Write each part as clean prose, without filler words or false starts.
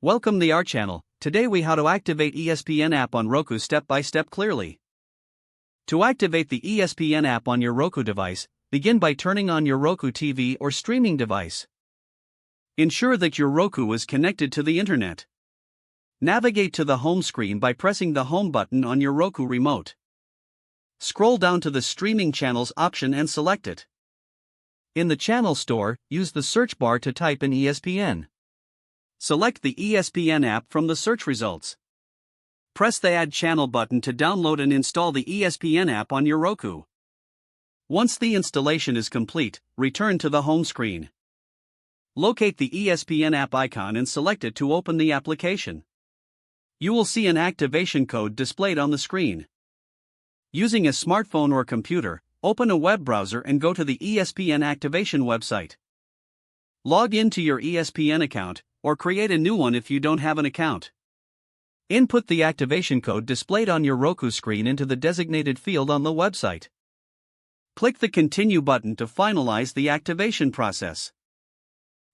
Welcome to our channel. Today we how to activate ESPN app on Roku step by step clearly. To activate the ESPN app on your Roku device, begin by turning on your Roku TV or streaming device. Ensure that your Roku is connected to the internet. Navigate to the home screen by pressing the home button on your Roku remote. Scroll down to the streaming channels option and select it. In the channel store, use the search bar to type in ESPN. Select the ESPN app from the search results. Press the Add Channel button to download and install the ESPN app on your Roku. Once the installation is complete, return to the home screen. Locate the ESPN app icon and select it to open the application. You will see an activation code displayed on the screen. Using a smartphone or computer, open a web browser and go to the ESPN activation website. Log into your ESPN account, or create a new one if you don't have an account. Input the activation code displayed on your Roku screen into the designated field on the website. Click the Continue button to finalize the activation process.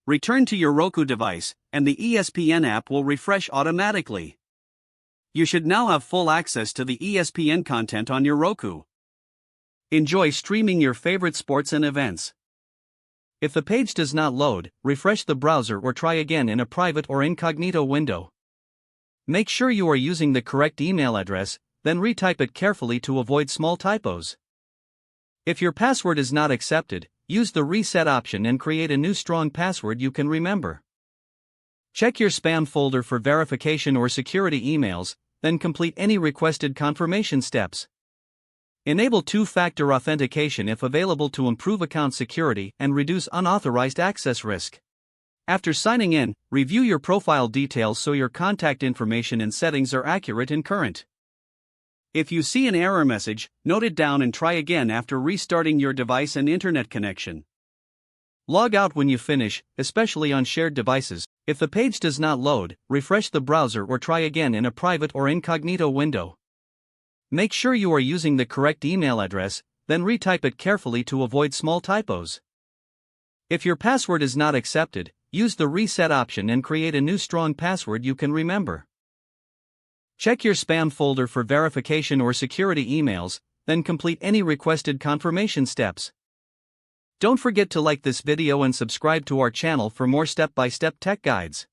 Return to your Roku device, and the ESPN app will refresh automatically. You should now have full access to the ESPN content on your Roku. Enjoy streaming your favorite sports and events. If the page does not load, refresh the browser or try again in a private or incognito window. Make sure you are using the correct email address, then retype it carefully to avoid small typos. If your password is not accepted, use the reset option and create a new strong password you can remember. Check your spam folder for verification or security emails, then complete any requested confirmation steps. Enable two-factor authentication if available to improve account security and reduce unauthorized access risk. After signing in, review your profile details so your contact information and settings are accurate and current. If you see an error message, note it down and try again after restarting your device and internet connection. Log out when you finish, especially on shared devices. If the page does not load, refresh the browser or try again in a private or incognito window. Make sure you are using the correct email address, then retype it carefully to avoid small typos. If your password is not accepted, use the reset option and create a new strong password you can remember. Check your spam folder for verification or security emails, then complete any requested confirmation steps. Don't forget to like this video and subscribe to our channel for more step-by-step tech guides.